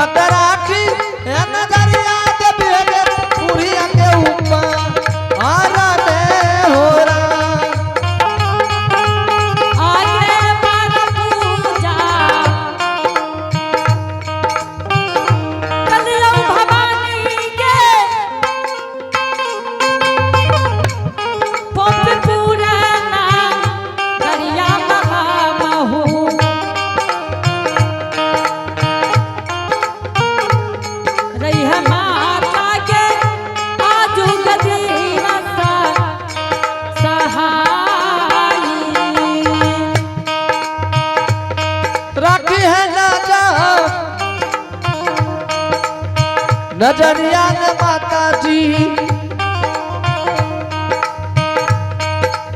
अतराठी नजरिया दे बेरे बुढ़िया के ऊपर आरा दे हो नजरिया ने माता जी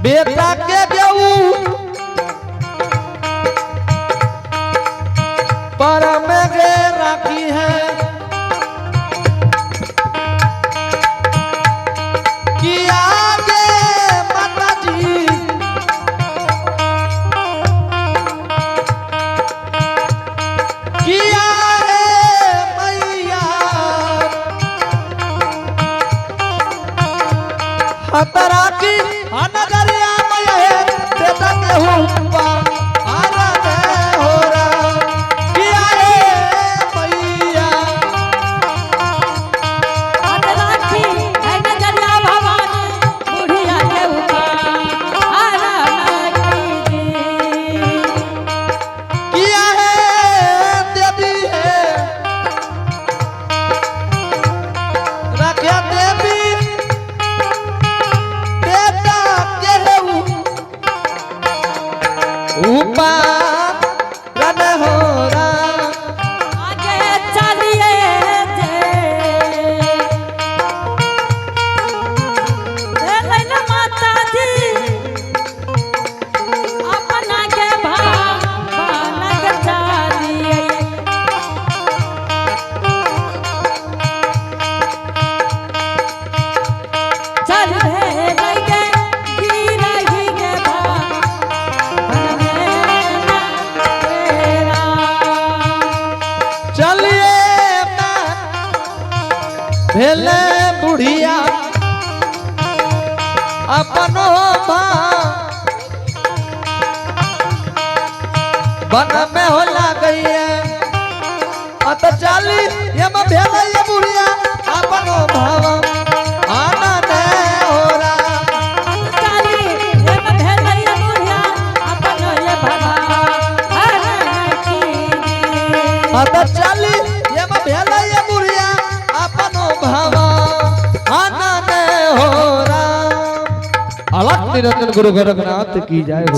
बेटा के बेऊ पर में गे राखी है कि आगे माता जी कि तराकी नजरिया में बेटा के हुआ आरा दे हो रहा किया मैया तराकी नजरिया भवानी बुढ़िया के ऊपर आरा किया देवी है रखिया देवी भेले बुढ़िया अपनो बन में होला गई है अत चाली ये में भेले ये बुढ़िया अपनो भाव आना दे हो रहा चाली ये में भेले ये बुढ़िया अपनो ये भाव आना की अत चाली ये में भेले ये बुढ़िया अपनो भाव आनंद हो राम। अलग निरंजन गुरु गोरखनाथ की जय हो।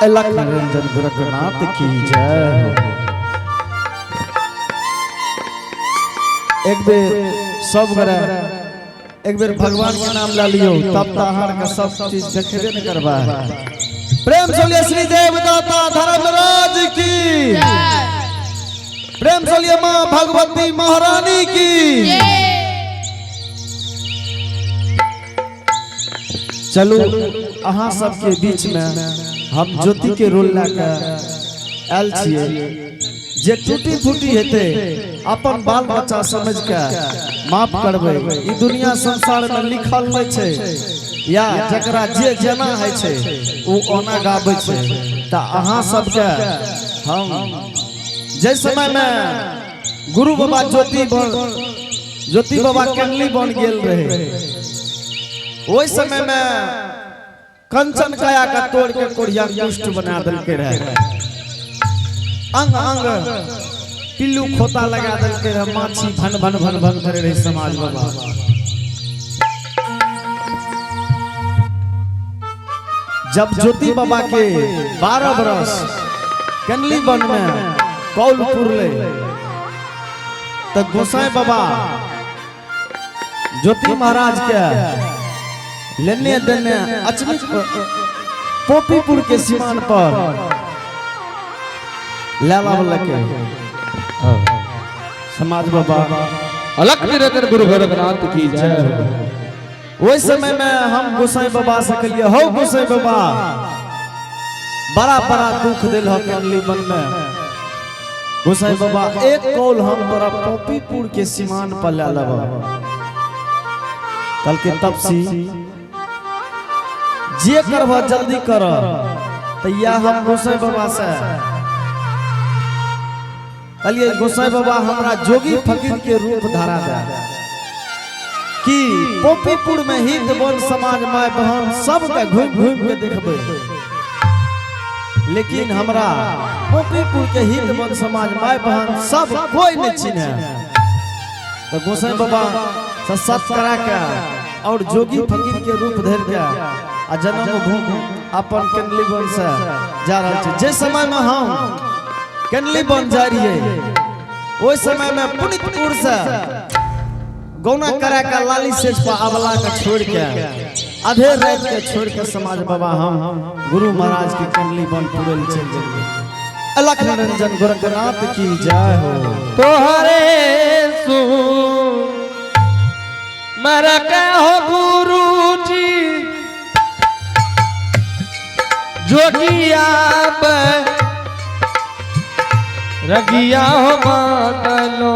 अलग निरंजन गोरखनाथ की जय हो। एक बेर सब घरे एक बेर भगवान के नाम ला लियो तब तहार का सब चीज देखेबे न करबा। प्रेम सोलिए श्री देवदाता धर्मराज की प्रेम सोलिए मां भगवती महारानी की। चलो अहाँ सबके बीच में हम ज्योति के रोल लाके आयल छियै जे टूटी फूटी हेते अपन बाल बच्चा समझ के माफ करबै। ई दुनिया संसार में लिखल नहीं छै या जकरा जे जेना है छै ओ ओना गाबै छै। त अहाँ सबके हम जे समय में गुरु बाबा ज्योति बाबा केनली बन गेल रहे ओइ समय में कंचन काया का तोड़ के कोढ़िया कुष्ठ बना देलके रहे। अंग अंग पिल्लू खोता लगा देलके रहे। माछी भन भन भन भन करे रहे समाज बाबा। जब ज्योति बाबा के 12 बरस केनली वन में कौल पुरले तो गोसाई बाबा ज्योति महाराज के लेने देने अचमित पोपीपुर के सीमान पर लाला के समाज बाबा अलग निरंजन गुरु गोरखनाथ की जय हो। वही समय में हम गोसाई बाबा से कहिए हो गोसाई बाबा बड़ा बड़ा दुख दिल हो कंडली बन में। गोसाई बाबा एक कौल हम तोरा पोपीपुर के सीमान पर ले लबा कल के तपसी जे करबा जल्दी कर तैया हम गोसाई बाबा से कलिए गोसाई बाबा हमरा जोगी फकीर के रूप धारा दे कि पोपीपुर में हित बोल समाज माय बहन सबके घूम घूम के देखबे लेकिन हमरा पोपीपुर के हित बोल समाज माय बहन सब कोई नहीं चिन्हे। तो गोसाई बाबा से सत करा के और जोगी फकीर के रूप धर के आ जन्म भूमि अपन कंडली बन से जा रहा छे। जे समय में हम कंडली बन जा रही ओइ समय में पुनितपुर से गौना करा का लाली सेज पर अबला का छोड़ के आधे रात के छोड़ के समाज बाबा हम गुरु महाराज की कंडली बन पुरल चल गए। अलख निरंजन गोरखनाथ की जय हो। तोहरे सु मर के हो गुरु जी जोगिया रगिया हो मानो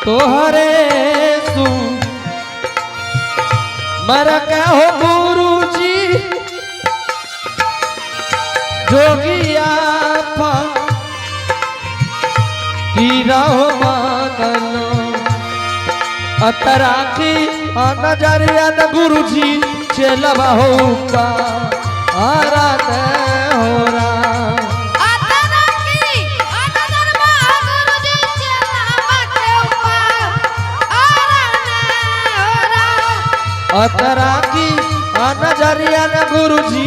तोहरे सु मर के हो गुरु जी जोगिया हीरा हो मानो अतरा की नजरिया न गुरु जी चलवा हो का आराध हो रहा अतरा की नजरिया न गुरु जी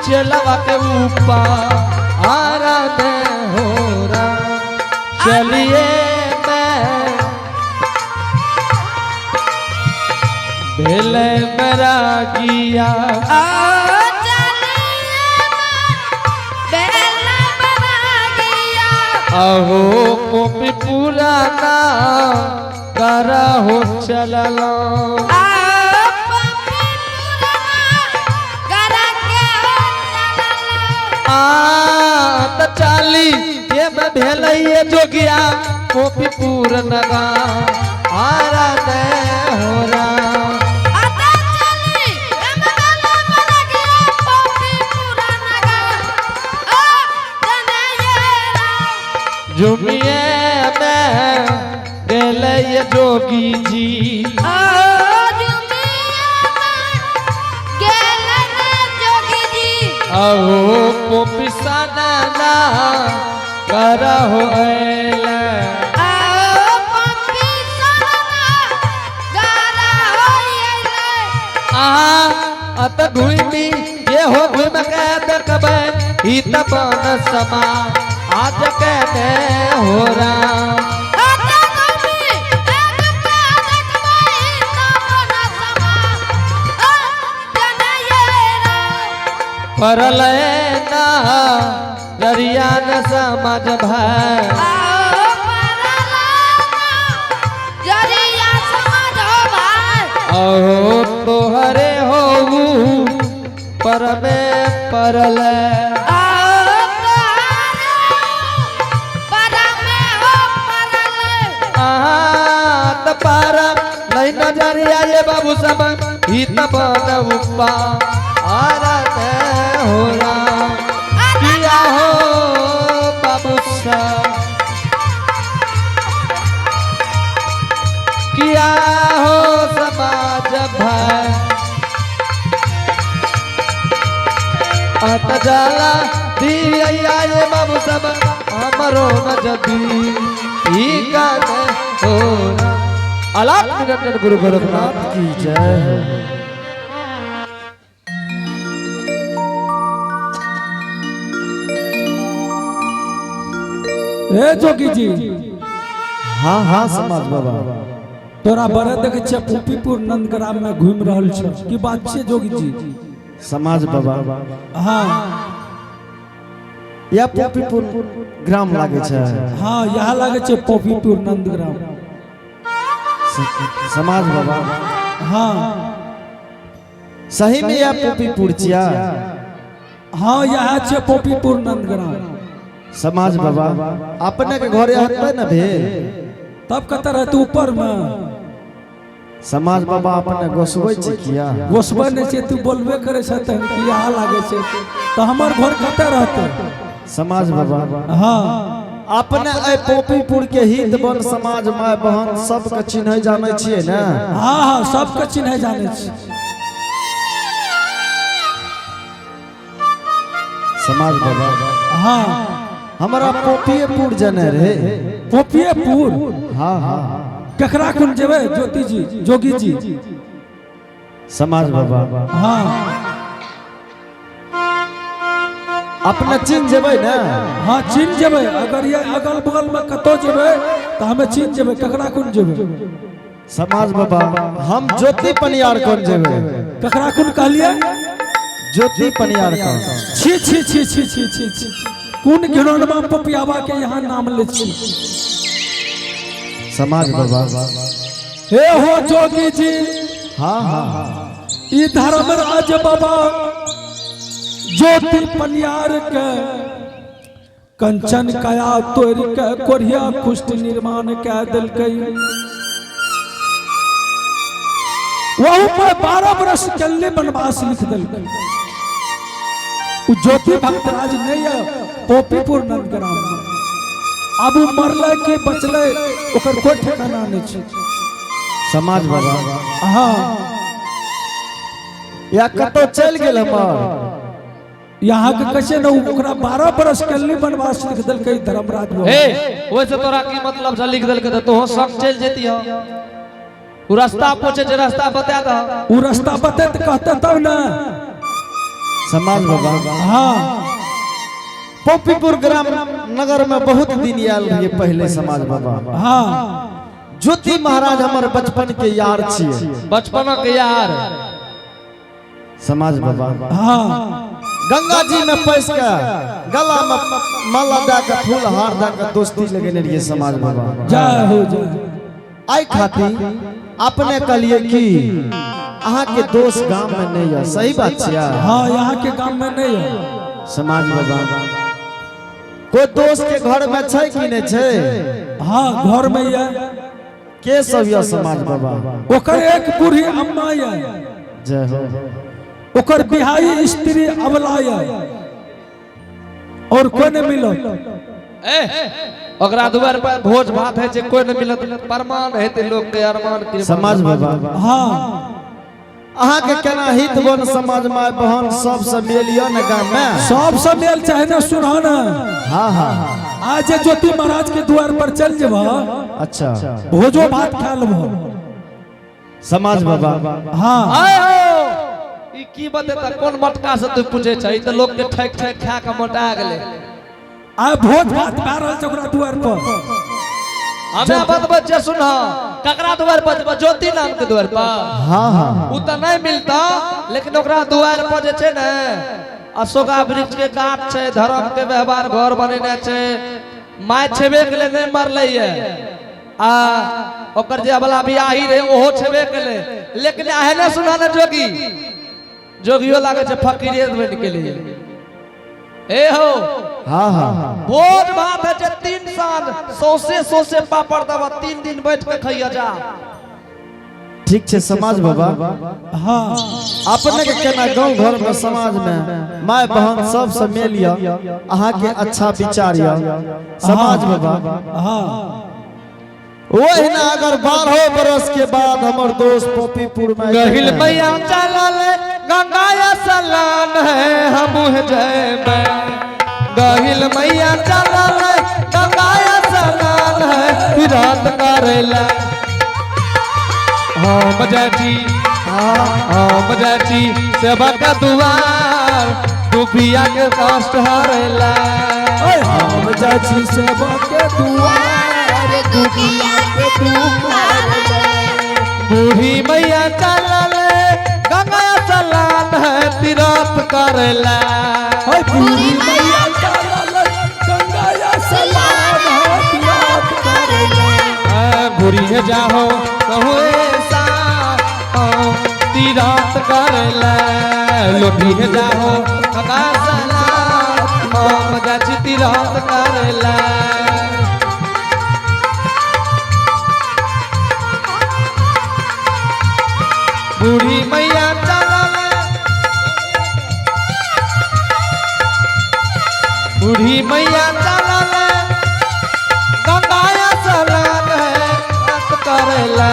चलवा के ऊपर आराध हो रहा। चलिए मैं भेले मेरा किया अहो पोपी पुराना करा हो चलला चाली ये मैं भेलैये जोगिया पोपीपुर नगा आरा दे हो रहा जुमिए में भेलैये जोगी जी अहो पोपिसाना ना करा हो अत घुमी ये हो घुम के देखबे ई तबन समा आज कहते हो रहा परल ना दरिया न समझ भाई अहो तोहरे हो पर में परल पारा नहीं नजरिया ये बाबू सब ही तब उपा आरत हो रहा किया हो त जाला दिया ये बाबू सब हमरो नजदी ई गाने हो अलग निरंजन गुरु गोरखनाथ की जय हो। ए जोगी जी हाँ हाँ समाज बाबा तोरा बड़े देखे छे पुपीपुर नंदग्राम में घूम रहल छ की बात छे जोगी जी? समाज बाबा हाँ या पोपीपुर ग्राम लागे छे। हाँ यहाँ लागे छे पुपीपुर नंदग्राम। समाज बाबा हाँ सही में या पोपीपुर छिया? हाँ यहाँ छे पुपीपुर नंदग्राम। समाज बाबा अपने के घरे हटबे न भेल तब कत रहते ऊपर में। समाज बाबा अपने गोसबै छी किया? गोसबा ने से तू बोलबे करे छ त कि यहाँ लागे छे तो हमर घर कत रहते? समाज बाबा हाँ अपने ए पोपीपुर के हित बन समाज माय बहन सब के चिन्ह जाने छिए ना? हाँ हाँ सबके चिन्ह जाने छी। समाज बाबा हाँ हमारा पोपीपुर जने रे। पुपीपुर हाँ हाँ ककरा कुन जेबे ज्योति जी जोगी जी? समाज बाबा हाँ अपने चिन्ह जेबै ना? हाँ चिन्ह जेबे अगर ये अगल बगल में कतो जेबे तो हमें चिन्ह जेबे ककरा कुन जेबे? समाज बाबा हम ज्योति पनियार कौन जेबै? ककरा कुन कहलिए? ज्योति पनियार कौन? छी छी छी छी छी छी छी कुन घिनौनवा पपियावा के यहाँ नाम ले छी। समाज बाबा हे हो जोगी जी हाँ हाँ ई धर्मराज बाबा ज्योति पनियार के कंचन कया तोड़ के कोढ़िया कुष्ठ निर्माण कह दिलकै। वहू पर 12 वर्ष के लिए वनवास लिख दिलकै। उ ज्योति भक्तराज नहीं है पोपीपुर नंदग्राम में। अब उ मरले के बचले ओकर कोई ठिकाना नहीं छै। समाज बाबा हाँ या कतो चल गेल हमर? यहाँ के कैसे न ओकरा 12 वर्ष के लिए वनवास लिख दिलकै धर्मराज बाबा। हे वैसे तोरा की मतलब से लिख देलके त तोहो सब चल जेती हो। उ रास्ता पूछे जे रास्ता बता द। उ रास्ता बते त कहते तब ना। समाज बाबा हाँ पोपीपुर ग्राम नगर में बहुत दिन आयल रहिए पहले। समाज बाबा हाँ ज्योति महाराज हमारे बचपन के यार छिए। बचपन के यार। समाज बाबा हाँ गंगा जी में पैस के गला में माला दे के फूल हार दे के दोस्ती लगेने रहिए। समाज बाबा जय हो जय। आई खाती अपने कहलिए कि अहाँ के दोस्त गांव में नहीं है। सही बात छिया? हाँ यहाँ के गांव में नहीं है। समाज बाबा कोई दोस्त के घर में छै कि नहीं छै? हाँ घर में ये के सब या समाज बाबा? ओकर एक बूढ़ी अम्मा ये, जय हो। ओकर बिहाई स्त्री अबला ये और कोई नहीं मिलो। ओकरा दुआर पर भोज भात है जे कोई नहीं मिलत प्रमाण हेते लोग के अरमान के। समाज बाबा हाँ अहाँ के केना हित बन समाज माय बहन सब से मिलियो न गांव में? सब सब मेल चाहे ना सुना ना। हाँ हाँ आज ज्योति महाराज के द्वार पर चल जेब अच्छा भोजो भात खा लेबो। समाज बाबा हाँ आए हो ई की बतेता कोन मटका से तू पूछे छै? ई त लोग के ठैक ठैक खा के मोटा गेले। आ भोज भात खा रहल छै ओकरा द्वार पर। हमें बतबे जे सुन ककरा द्वार पर ज्योति नाम के द्वार पर। हाँ हाँ उ त नहीं मिलता लेकिन ओकरा द्वार पर जे छै ने अशोका वृक्ष के गाछ छै, धर्म के व्यवहार घर बनेने छै, माय छेबे के ले नहीं मरले ये आ ओकर जे वाला बियाही रहे ओहो छेबे के ले। लेकिन आहे ने सुना ने जोगी जोगियो लागे छै फकीरे बन के लिए। ए हो हाँ हाँ भोज भात है जे 3 साल सौसे पापड़ दबा 3 दिन बैठ के खइया जा। ठीक छै समाज बाबा हाँ अपने के केना गांव घर में समाज में माय बहन सब से मिलियो अहाँ के अच्छा विचार या समाज बाबा। हाँ वही ना अगर 12 बरस के बाद हमर दोस्त पोपीपुर में गहिल मैया चलल गंगाया सलान है हम जय में गहिल मैया चलल गंगाया सलान है विराट करेला हम जाची हम जाची सेवा का दुआर दुबिया के कष्ट हरेला हम जाची सेवा के दुआर दुखिया के दुआर बूढ़ी मैया चलल गंगा सलान है तीरथ करेला पूरी मैया चलल गंगाया सलाम है तीरथ करेला बूढ़ी है जाहो कहो ऐसा तीरथ करेला लोटी है जाहो गंगा सलान हम जाची तीरथ करेला बूढ़ी मैया चलल बूढ़ी मैया चलल गंगाया सलान है व्रत करेला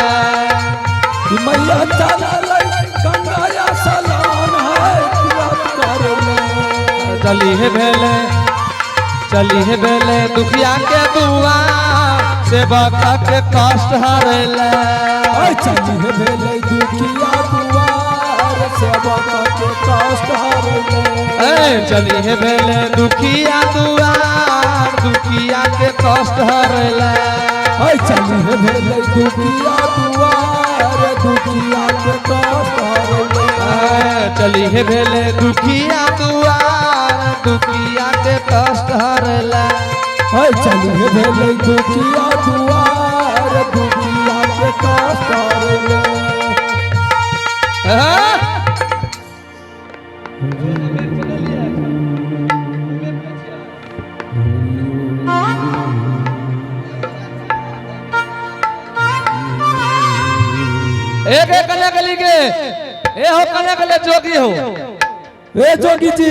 मैया चलल गंगाया सलाम है तीरथ करेला चली है भेले दुखिया के दुआ सेवा के कष्ट हरेला चली है भेले दुखिया दुआर सेवा के कष्ट हरेला चली है भेले दुखिया दुआर दुखिया के कष्ट हरेला चली है भेले दुखिया दुआर दुखिया के कष्ट हरेला चली है भेले दुखिया दुआर दुखिया के कष्ट हरेला चली है भेले दुखिया दुआर दुखिया के कष्ट हरेला एक एक कन्या गली के ए हो कन्या गले जोगी हो ए जोगी जी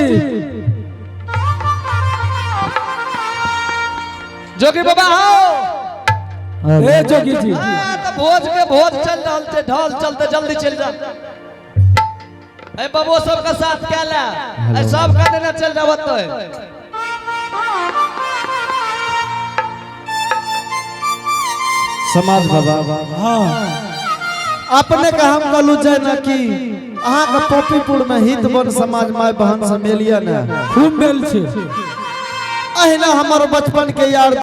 जोगी बाबा हो ए जोगी जी तो भोज के भोज चल रहल छे ढोल चलते जल्दी चल जा ए बाबू सबका साथ क्या ला ए सब का देना चल जावत तो समाज बाबा हाँ अपने का हम कहलू जाए ना कि अहाँ का पॉपीपुर में हित बन समाज माय बहन से मिलिए ना खूब मेल छे अहिना हमारे बचपन के यार